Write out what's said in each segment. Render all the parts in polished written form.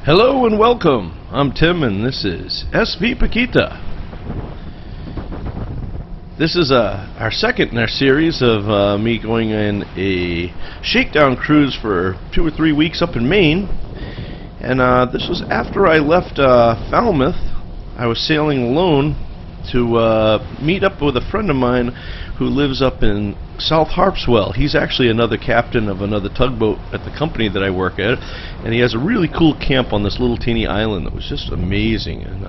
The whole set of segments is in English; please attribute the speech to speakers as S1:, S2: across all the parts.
S1: Hello and welcome. I'm Tim and this is SV Paquita. This is our second in our series of me going on a shakedown cruise for 2 or 3 weeks up in Maine. And this was after I left Falmouth. I was sailing alone to meet up with a friend of mine who lives up in South Harpswell. He's actually another captain of another tugboat at the company that I work at, and he has a really cool camp on this little teeny island that was just amazing. And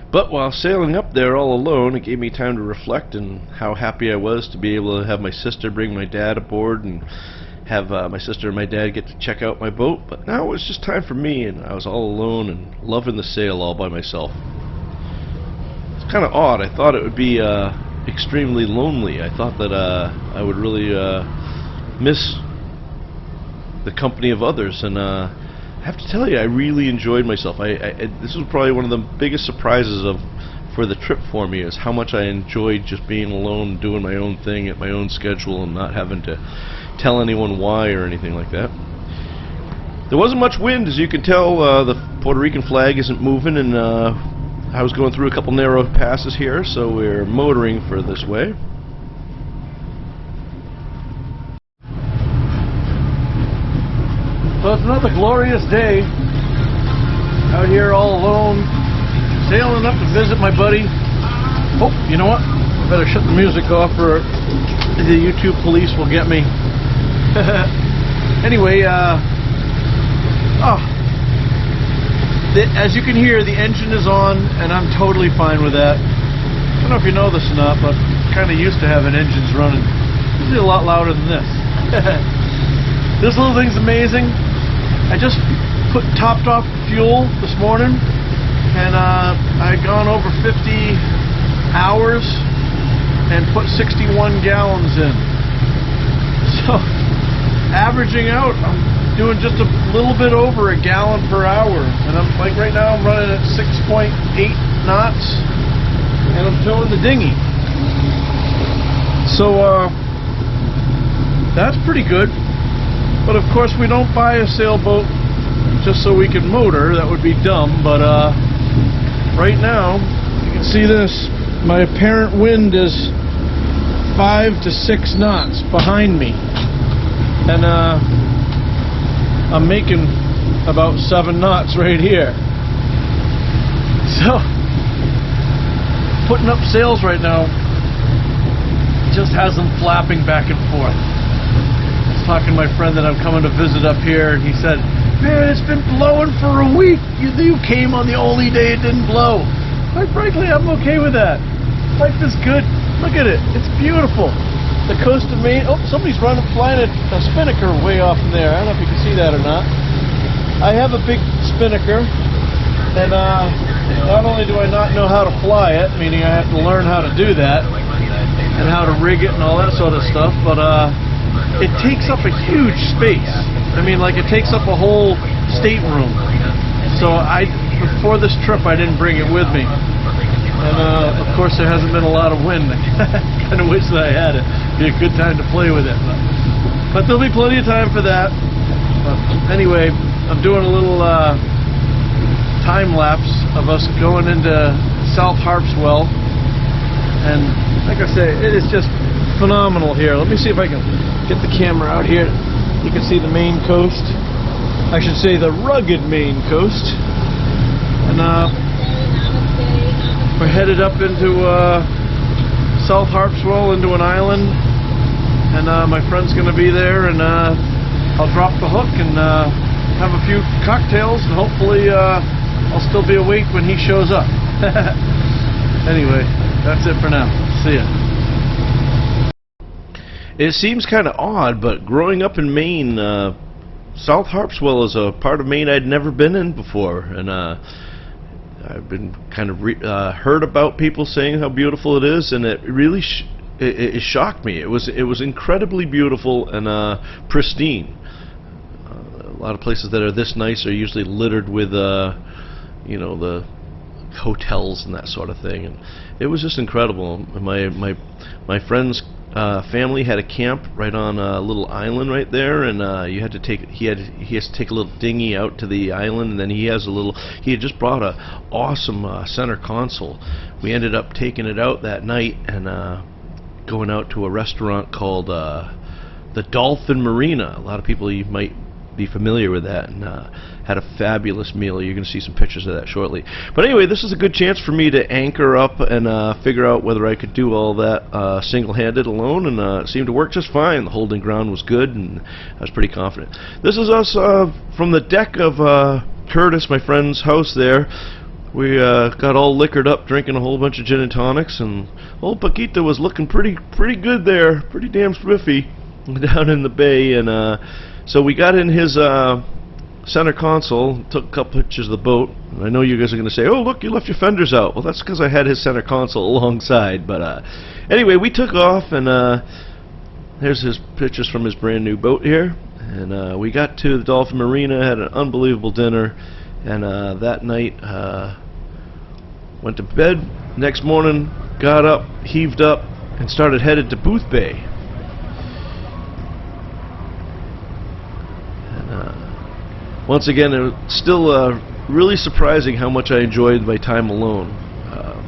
S1: but while sailing up there all alone, it gave me time to reflect on how happy I was to be able to have my sister bring my dad aboard and have my sister and my dad get to check out my boat. But now it was just time for me, and I was all alone and loving the sail all by myself. It's kind of odd. I thought it would be extremely lonely. I thought that I would really miss the company of others, and I have to tell you, I really enjoyed myself. This was probably one of the biggest surprises for the trip for me, is how much I enjoyed just being alone, doing my own thing at my own schedule, and not having to tell anyone why or anything like that. There wasn't much wind, as you can tell. The Puerto Rican flag isn't moving, and I was going through a couple narrow passes here, so we're motoring for this way. So it's another glorious day out here all alone, sailing up to visit my buddy. Oh, you know what? I better shut the music off or the YouTube police will get me. Anyway, as you can hear, the engine is on, and I'm totally fine with that. I don't know if you know this or not, but I'm kind of used to having engines running. Usually a lot louder than this. This little thing's amazing. I just topped off fuel this morning, and I'd gone over 50 hours and put 61 gallons in. So, averaging out, I'm doing just a little bit over a gallon per hour, and I'm like, right now I'm running at 6.8 knots, and I'm towing the dinghy. So that's pretty good. But of course, we don't buy a sailboat just so we can motor. That would be dumb. But right now, you can see this. My apparent wind is 5 to 6 knots behind me, and I'm making about 7 knots right here. So, putting up sails right now just has them flapping back and forth. I was talking to my friend that I'm coming to visit up here, and he said, "Man, it's been blowing for a week. You came on the only day it didn't blow." Quite frankly, I'm okay with that. Life is good. Look at it. It's beautiful. The coast of Maine. Oh, somebody's flying a spinnaker way off in there. I don't know if you can see that or not. I have a big spinnaker, and not only do I not know how to fly it, meaning I have to learn how to do that, and how to rig it and all that sort of stuff, but it takes up a huge space. I mean, like, it takes up a whole stateroom. So before this trip, I didn't bring it with me. And of course, there hasn't been a lot of wind. I kind of wish that I had it. It'd be a good time to play with it. But there'll be plenty of time for that. But anyway, I'm doing a little time lapse of us going into South Harpswell. And like I say, it is just phenomenal here. Let me see if I can get the camera out here. You can see the Maine coast. I should say the rugged Maine coast. And we're headed up into South Harpswell, into an island, and my friend's going to be there, and I'll drop the hook and have a few cocktails, and hopefully I'll still be awake when he shows up. Anyway, that's it for now. See ya. It seems kind of odd, but growing up in Maine, South Harpswell is a part of Maine I'd never been in before, and I've been kind of heard about people saying how beautiful it is, and it really it shocked me. It was incredibly beautiful and pristine. A lot of places that are this nice are usually littered with you know, the hotels and that sort of thing, and it was just incredible. My friend's
S2: family had a camp right on a little island right there, and you had to take he has to take a little dinghy out to the island, and then he had just brought a awesome center console. We ended up taking it out that night and going out to a restaurant called the Dolphin Marina. A lot of people, you might be familiar with that, and had a fabulous meal. You're going to see some pictures of that shortly. But anyway, this is a good chance for me to anchor up and figure out whether I could do all that single-handed alone, and it seemed to work just fine. The holding ground was good, and I was pretty confident. This is us from the deck of Curtis, my friend's house there. We got all liquored up, drinking a whole bunch of gin and tonics, and old Paquita was looking pretty good there, pretty damn spiffy down in the bay. And so we got in his center console, took a couple pictures of the boat. And I know you guys are going to say, "Oh, look, you left your fenders out." Well, that's because I had his center console alongside. But anyway, we took off, and there's his pictures from his brand new boat here. And we got to the Dolphin Marina, had an unbelievable dinner, and that night went to bed. Next morning, got up, heaved up, and started headed to Boothbay. Once again, it was still really surprising how much I enjoyed my time alone.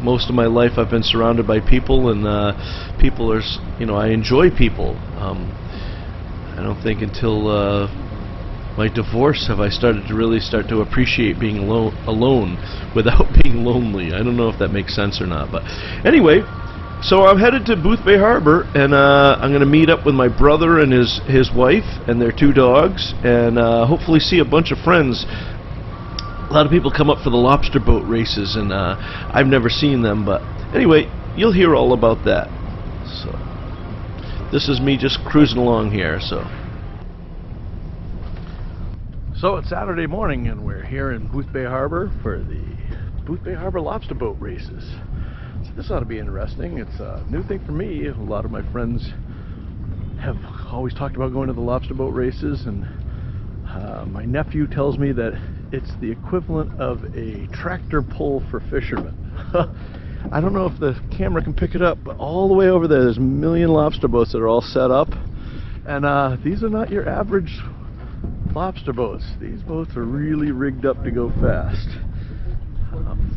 S2: Most of my life I've been surrounded by people, and people are, I enjoy people. I don't think until my divorce have I started to really appreciate being alone without being lonely. I don't know if that makes sense or not, but anyway, so I'm headed to Boothbay Harbor, and I'm going to meet up with my brother and his wife and their 2 dogs, and hopefully see a bunch of friends. A lot of people come up for the lobster boat races, and I've never seen them, but anyway, you'll hear all about that. So this is me just cruising along here. So it's Saturday morning, and we're here in Boothbay Harbor for the Boothbay Harbor lobster boat races. So this ought to be interesting. It's a new thing for me. A lot of my friends have always talked about going to the lobster boat races, and my nephew tells me that it's the equivalent of a tractor pull for fishermen. I don't know if the camera can pick it up, but all the way over there's a million lobster boats that are all set up, and these are not your average lobster boats. These boats are really rigged up to go fast.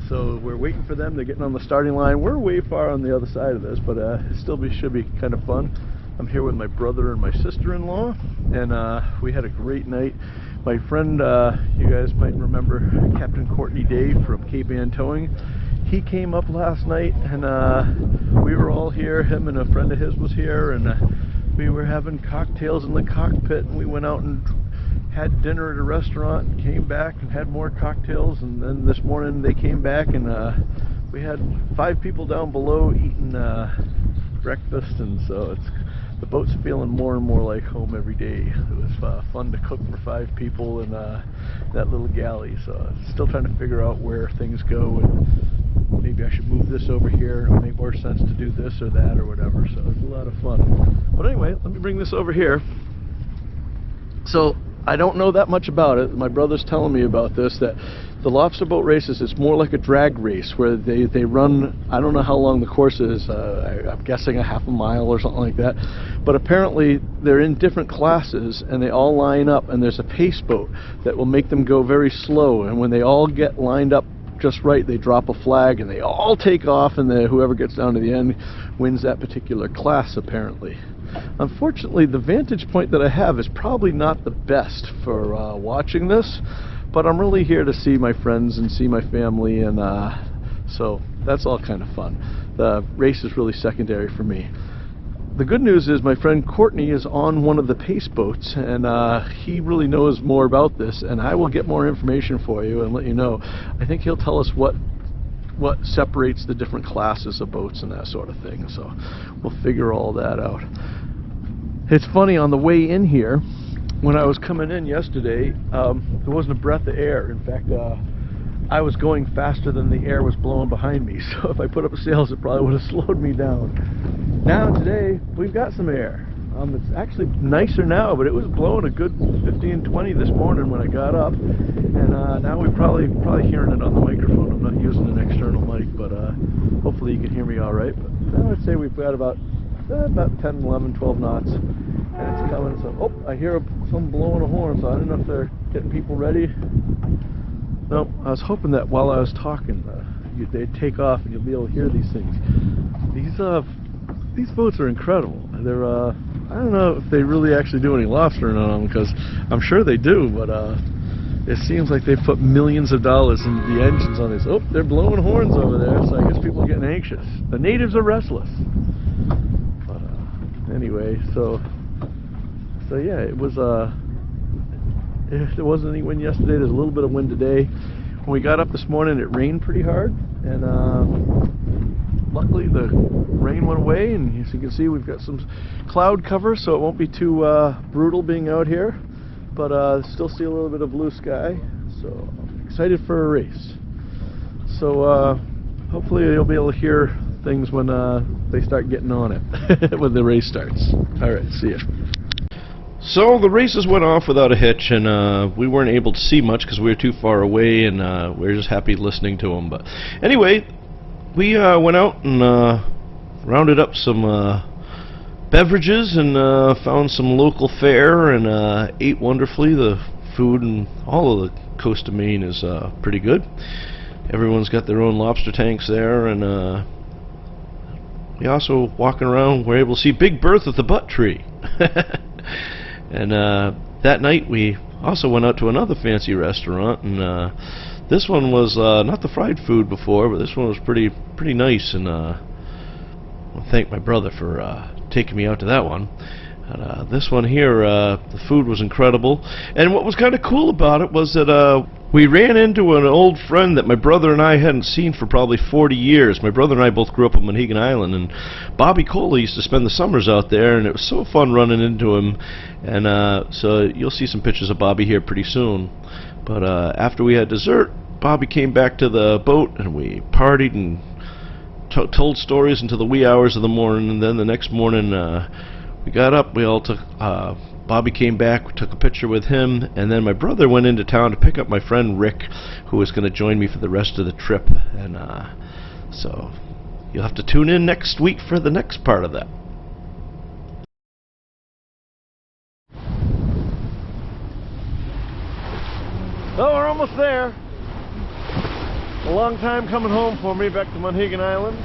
S2: So we're waiting for them. They're getting on the starting line. We're way far on the other side of this, but it should be kind of fun. I'm here with my brother and my sister-in-law, and we had a great night. My friend, you guys might remember Captain Courtney Day from Cape Ann Towing. He came up last night, and we were all here. Him and a friend of his was here, and we were having cocktails in the cockpit, and we went out and had dinner at a restaurant and came back and had more cocktails, and then this morning they came back, and we had 5 people down below eating breakfast, and so the boat's feeling more and more like home every day. It was fun to cook for 5 people in that little galley, so I'm still trying to figure out where things go, and maybe I should move this over here. It would make more sense to do this or that or whatever, so it's a lot of fun. But anyway, let me bring this over here. So I don't know that much about it. My brother's telling me about this, that the lobster boat races, it's more like a drag race where they run, I don't know how long the course is, I'm guessing a half a mile or something like that, but apparently they're in different classes and they all line up, and there's a pace boat that will make them go very slow, and when they all get lined up just right, they drop a flag and they all take off, and whoever gets down to the end wins that particular class, apparently. Unfortunately, the vantage point that I have is probably not the best for watching this, but I'm really here to see my friends and see my family, and so that's all kind of fun. The race is really secondary for me. The good news is my friend Courtney is on one of the pace boats, and he really knows more about this, and I will get more information for you and let you know. I think he'll tell us what separates the different classes of boats and that sort of thing, so we'll figure all that out. It's funny, on the way in here, when I was coming in yesterday, there wasn't a breath of air. In fact, I was going faster than the air was blowing behind me, so if I put up sails, it probably would have slowed me down. Now today, we've got some air. It's actually nicer now, but it was blowing a good 15-20 this morning when I got up, and now we're probably hearing it on the microphone. I'm not using an external mic, but hopefully you can hear me all right. But I would say we've got about about 10, 11, 12 knots, and it's coming. So, oh, I hear some blowing a horn, so I don't know if they're getting people ready. No, I was hoping that while I was talking, they'd take off and you'll be able to hear these things. These boats are incredible. They're I don't know if they really actually do any lobstering on them, because I'm sure they do, but it seems like they've put millions of dollars into the engines on these. Oh, they're blowing horns over there, so I guess people are getting anxious. The natives are restless. But anyway, so yeah, it was there wasn't any wind yesterday. There's a little bit of wind today. When we got up this morning, it rained pretty hard, and luckily the rain went away, and as you can see, we've got some cloud cover, so it won't be too brutal being out here, but still see a little bit of blue sky, so I'm excited for a race. So hopefully you'll be able to hear things when they start getting on it, when the race starts. Alright, see ya. So the races went off without a hitch, and we weren't able to see much because we were too far away, and we were just happy listening to them. But anyway, we went out and rounded up some beverages and found some local fare, and ate wonderfully. The food and all of the coast of Maine is pretty good. Everyone's got their own lobster tanks there, and we also, walking around, were able to see Big Bertha the butt tree. And that night we also went out to another fancy restaurant, and this one was not the fried food before, but this one was pretty nice, and I want to thank my brother for taking me out to that one. And this one here, the food was incredible, and what was kind of cool about it was that we ran into an old friend that my brother and I hadn't seen for probably 40 years. My brother and I both grew up on Mohegan Island, and Bobby Cola used to spend the summers out there, and it was so fun running into him. And so you'll see some pictures of Bobby here pretty soon. But after we had dessert, Bobby came back to the boat, and we partied and told stories until the wee hours of the morning. And then the next morning, we got up, we all took, Bobby came back, we took a picture with him, and then my brother went into town to pick up my friend Rick, who was going to join me for the rest of the trip. And so you'll have to tune in next week for the next part of that. Oh, we're almost there. A long time coming home for me back to Mohegan Island.